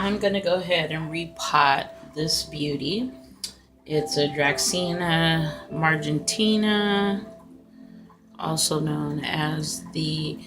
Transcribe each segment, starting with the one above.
I'm going to go ahead and repot this beauty. It's a Dracaena Marginata, also known as the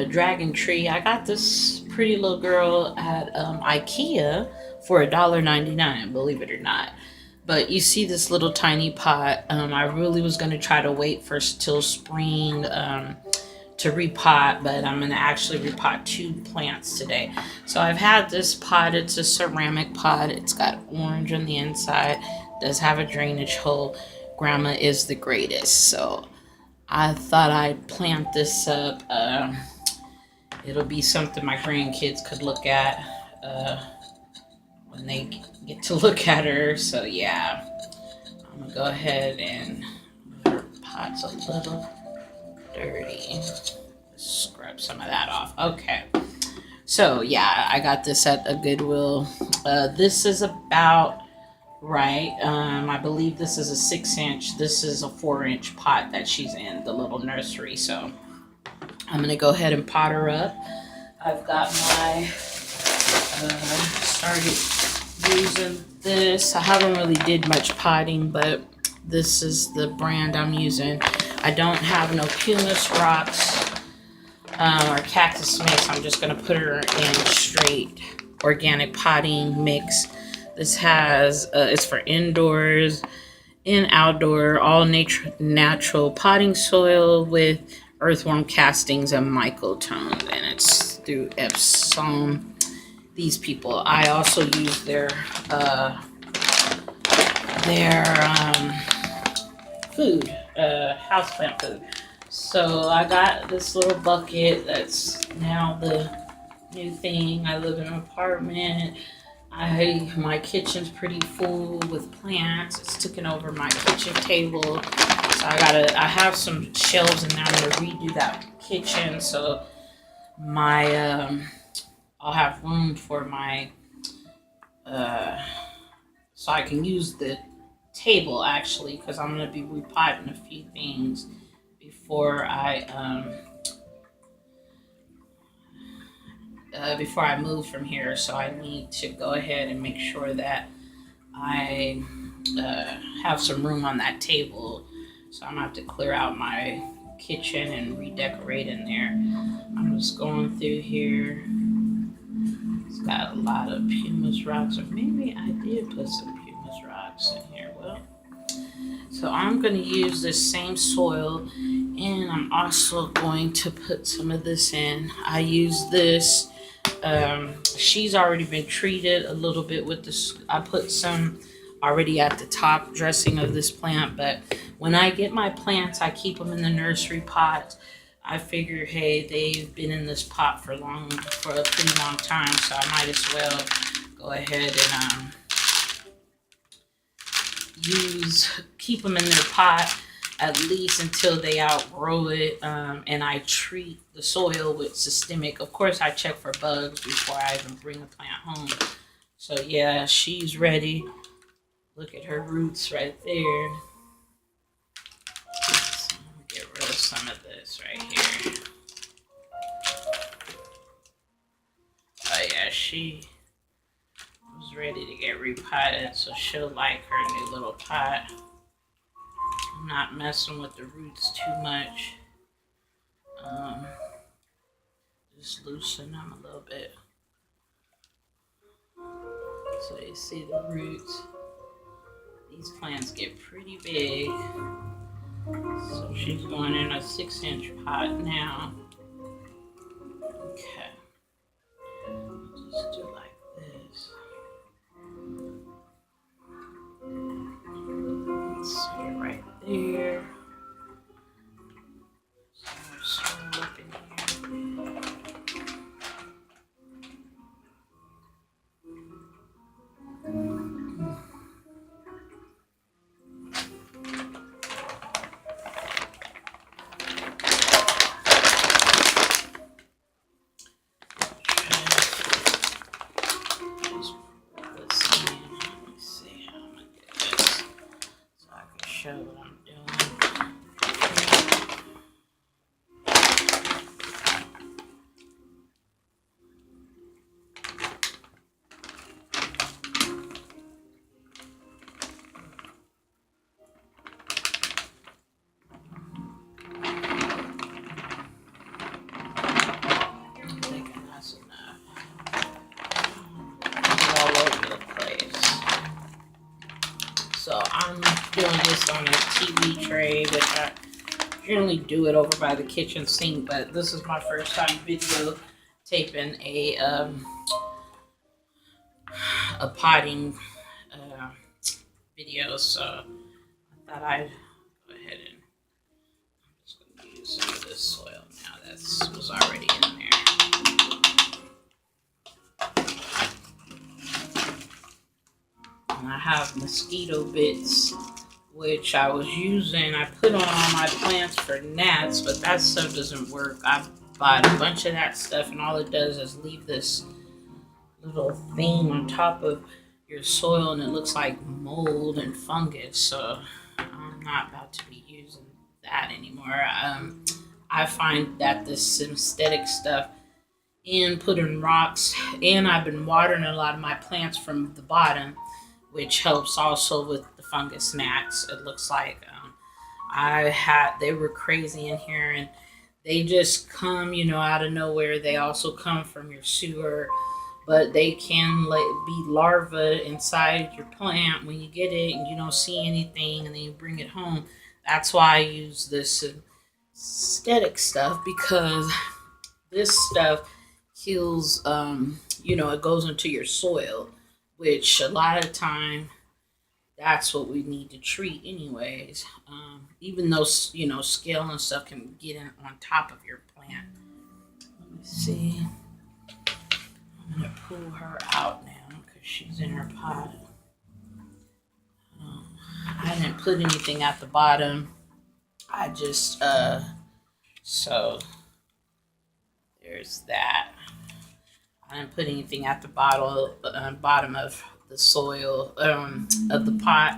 dragon tree. I got this pretty little girl at IKEA for $1.99, believe it or not. But you see this little tiny pot. I really was going to try to wait for till spring to repot, but I'm going to actually repot 2 plants today. So I've had this pot. It's a ceramic pot. It's got orange on the inside. It does have a drainage hole. Grandma is the greatest. So I thought I'd plant this up. It'll be something my grandkids could look at when they get to look at her. So yeah, I'm gonna go ahead and her pot's a little dirty. Scrub some of that off. Okay. So yeah, I got this at a Goodwill. This is about right. I believe this is a 6-inch. This is a 4-inch pot that she's in, the little nursery. So I'm gonna go ahead and pot her up. I've got my started using this. I haven't really did much potting, but this is the brand I'm using. I don't have no pumice rocks or cactus mix. I'm just gonna put her in straight organic potting mix. This has it's for indoors and outdoor, all natural potting soil with earthworm castings and mycotones, and it's through Epsom. These people, I also use their food, houseplant food. So I got this little bucket that's now the new thing. I live in an apartment. My kitchen's pretty full with plants. It's taking over my kitchen table. So I have some shelves in there. I'm gonna redo that kitchen so my I'll have room for my so I can use the table actually, because I'm gonna be repotting a few things before I move from here. So I need to go ahead and make sure that I have some room on that table. So I'm gonna have to clear out my kitchen and redecorate in there. I'm just going through here. It's got a lot of pumice rocks, or maybe I did put some pumice rocks in here. Well, so I'm going to use this same soil, and I'm also going to put some of this in. I use this. She's already been treated a little bit with this. I put some already at the top dressing of this plant, but when I get my plants, I keep them in the nursery pot. I figure, hey, they've been in this pot for a pretty long time, so I might as well go ahead and keep them in their pot at least until they outgrow it. And I treat the soil with systemic. Of course, I check for bugs before I even bring a plant home. So yeah, she's ready. Look at her roots right there. Get rid of some of this right here. Oh yeah, she was ready to get repotted, so she'll like her new little pot. I'm not messing with the roots too much. Just loosen them a little bit. So you see the roots. These plants get pretty big. So she's going in a 6-inch pot now. Okay. Just do like this. Set it right there. Soil up in here. Show what I'm doing. So I'm doing this on a TV tray, which I generally do it over by the kitchen sink, but this is my first time video taping a potting uh, video, so I thought I'd go ahead and I'm just going to use some of this soil now that was already in there. And I have mosquito bits, which I was using. I put on all my plants for gnats, but that stuff doesn't work. I bought a bunch of that stuff, and all it does is leave this little thing on top of your soil, and it looks like mold and fungus. So I'm not about to be using that anymore. I find that this synthetic stuff and putting rocks, and I've been watering a lot of my plants from the bottom, which helps also with the fungus gnats. It looks like they were crazy in here, and they just come, out of nowhere. They also come from your sewer, but they can be larvae inside your plant when you get it and you don't see anything, and then you bring it home. That's why I use this synthetic stuff, because this stuff kills, it goes into your soil, which a lot of time that's what we need to treat anyways. Even though, scale and stuff can get in on top of your plant. Let me see. I'm going to pull her out now because she's in her pot. I didn't put anything at the bottom. I just, so there's that. I didn't put anything at the bottom of the soil of the pot,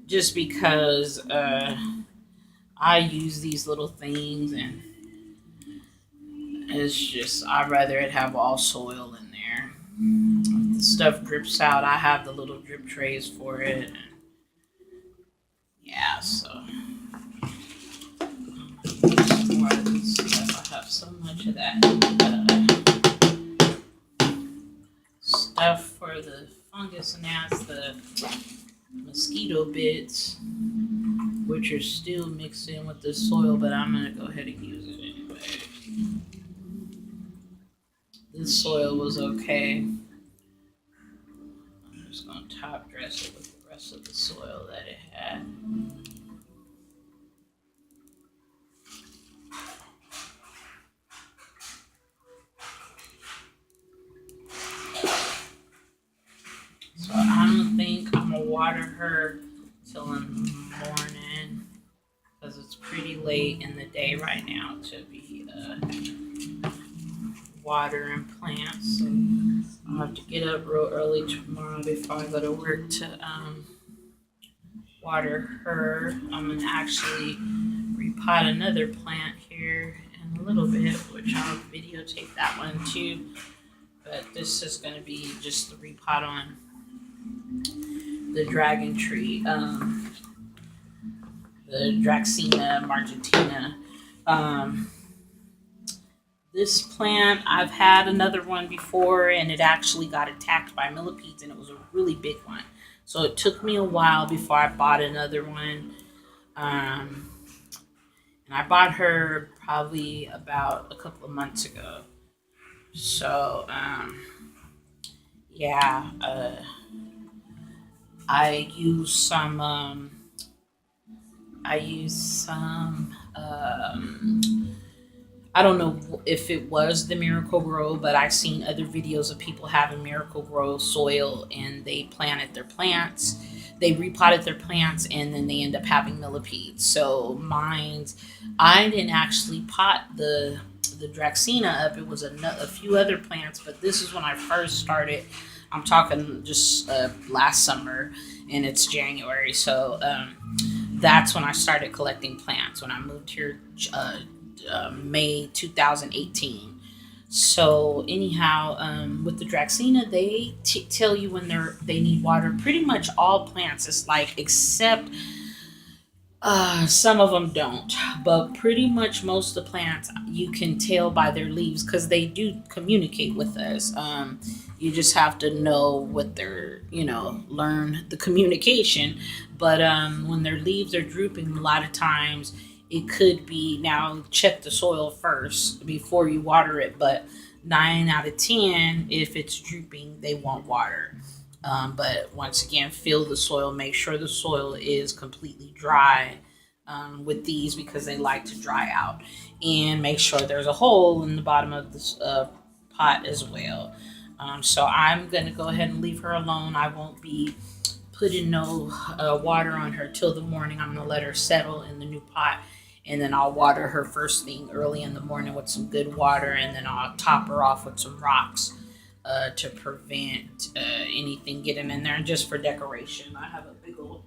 just because I use these little things, and it's just I'd rather it have all soil in there. If the stuff drips out, I have the little drip trays for it. And yeah, so some more of this stuff. I have so much of that stuff for the fungus gnats, the mosquito bits, which are still mixed in with the soil, but I'm going to go ahead and use it anyway. This soil was okay. I'm just going to top dress it with the rest of the soil that it had. So I don't think I'm going to water her till in the morning, because it's pretty late in the day right now to be watering plants. So I'll have to get up real early tomorrow before I go to work to water her. I'm going to actually repot another plant here in a little bit, which I'll videotape that one too. But this is going to be just the repot on the dragon tree, the Dracaena Marginata. This plant, I've had another one before, and it actually got attacked by millipedes, and it was a really big one. So it took me a while before I bought another one. And I bought her probably about a couple of months ago. So, yeah, I use some, I don't know if it was the Miracle Grow, but I've seen other videos of people having Miracle Grow soil, and they planted their plants. They repotted their plants, and then they end up having millipedes. So I didn't actually pot the Dracaena up. It was a few other plants, but this is when I first started. I'm talking just last summer, and it's January. So that's when I started collecting plants, when I moved here May 2018. So anyhow, with the Dracaena, they tell you when they need water. Pretty much all plants, it's like, except Some of them don't, but pretty much most of the plants you can tell by their leaves because they do communicate with us. You just have to know what they're, learn the communication. But when their leaves are drooping, a lot of times it could be, now check the soil first before you water it, but 9 out of 10, if it's drooping, they won't water. But once again, fill the soil, make sure the soil is completely dry with these because they like to dry out. And make sure there's a hole in the bottom of this pot as well. So I'm going to go ahead and leave her alone. I won't be putting no water on her till the morning. I'm going to let her settle in the new pot. And then I'll water her first thing early in the morning with some good water. And then I'll top her off with some rocks to prevent anything getting in there, and just for decoration. I have a big old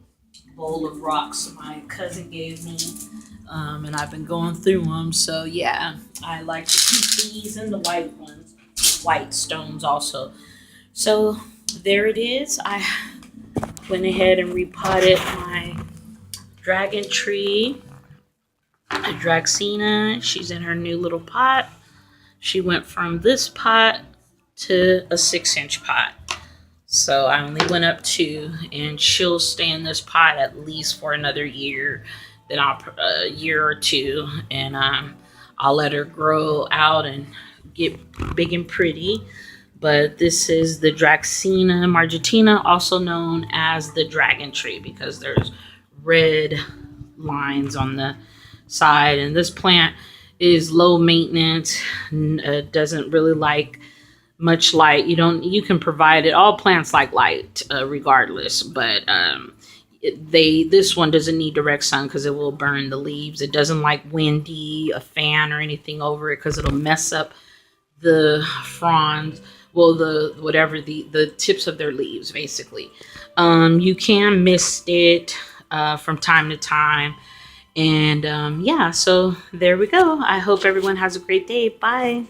bowl of rocks my cousin gave me, and I've been going through them. So yeah, I like to keep these and the white ones, white stones also. So there it is. I went ahead and repotted my dragon tree, a Dracaena. She's in her new little pot. She went from this pot to a 6-inch pot. So I only went up 2, and she'll stay in this pot at least for another year, then a year or 2, and I'll let her grow out and get big and pretty. But this is the Dracaena margitina, also known as the dragon tree, because there's red lines on the side. And this plant is low maintenance, doesn't really like much light. You can provide it. All plants like light, regardless, but this one doesn't need direct sun because it will burn the leaves. It doesn't like windy, a fan or anything over it, because it'll mess up the fronds, well, the tips of their leaves, basically. You can mist it from time to time. And yeah, so there we go. I hope everyone has a great day. Bye.